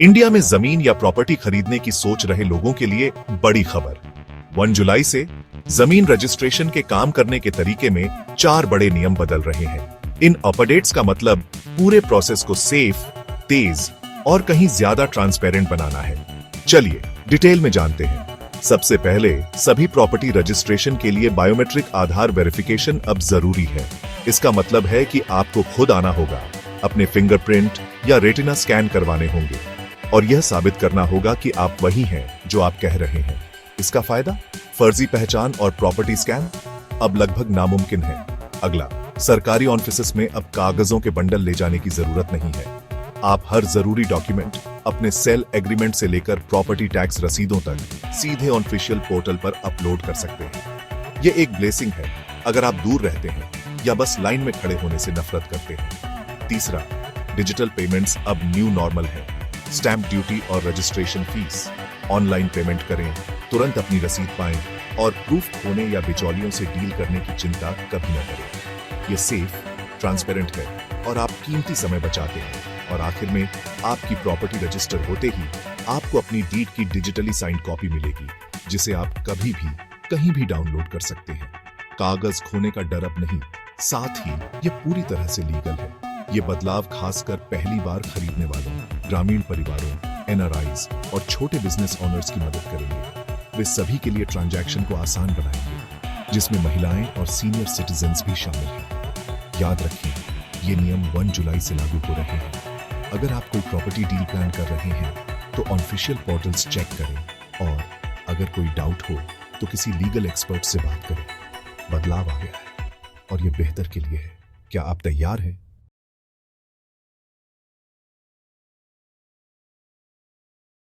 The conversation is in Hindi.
इंडिया में जमीन या प्रॉपर्टी खरीदने की सोच रहे लोगों के लिए बड़ी खबर। 1 जुलाई से जमीन रजिस्ट्रेशन के काम करने के तरीके में 4 बड़े नियम बदल रहे हैं। इन अपडेट्स का मतलब पूरे प्रोसेस को सेफ, तेज और कहीं ज्यादा ट्रांसपेरेंट बनाना है। चलिए डिटेल में जानते हैं। सबसे पहले सभी प्रॉपर्टी रजिस्ट्रेशन के लिए बायोमेट्रिक आधार वेरिफिकेशन अब जरूरी है। इसका मतलब है कि आपको खुद आना होगा, अपने फिंगरप्रिंट या रेटिना स्कैन करवाने होंगे और यह साबित करना होगा कि आप वही हैं जो आप कह रहे हैं। इसका फायदा, फर्जी पहचान और प्रॉपर्टी स्कैम अब लगभग नामुमकिन है। अगला, सरकारी ऑफिसेस में अब कागजों के बंडल ले जाने की जरूरत नहीं है। आप हर जरूरी डॉक्यूमेंट अपने सेल एग्रीमेंट से लेकर प्रॉपर्टी टैक्स रसीदों तक सीधे ऑफिशियल पोर्टल पर अपलोड कर सकते हैं। यह एक ब्लेसिंग है अगर आप दूर रहते हैं या बस लाइन में खड़े होने से नफरत करते हैं। तीसरा, डिजिटल पेमेंट्स अब न्यू नॉर्मल है। स्टैंप ड्यूटी और रजिस्ट्रेशन फीस ऑनलाइन पेमेंट करें, तुरंत अपनी रसीद पाएं और प्रूफ खोने या बिचौलियों से डील करने की चिंता कभी न करें। यह सेफ, ट्रांसपेरेंट है और आप कीमती समय बचाते हैं। और आखिर में, आपकी प्रॉपर्टी रजिस्टर होते ही आपको अपनी डीड की डिजिटली साइंड कॉपी मिलेगी, जिसे आप कभी भी कहीं भी डाउनलोड कर सकते हैं। कागज खोने का डर अब नहीं, साथ ही यह पूरी तरह से लीगल है। ये बदलाव खासकर पहली बार खरीदने वालों, ग्रामीण परिवारों, एनआरआईज और छोटे बिजनेस ओनर्स की मदद करेंगे। वे सभी के लिए ट्रांजैक्शन को आसान बनाएंगे, जिसमें महिलाएं और सीनियर सिटीजन्स भी शामिल हैं। याद रखिए, ये नियम 1 जुलाई से लागू हो रहे हैं। अगर आप कोई प्रॉपर्टी डील प्लान कर रहे हैं तो ऑफिशियल पोर्टल्स चेक करें और अगर कोई डाउट हो तो किसी लीगल एक्सपर्ट से बात करें। बदलाव आ गया है और ये बेहतर के लिए है। क्या आप तैयार हैं?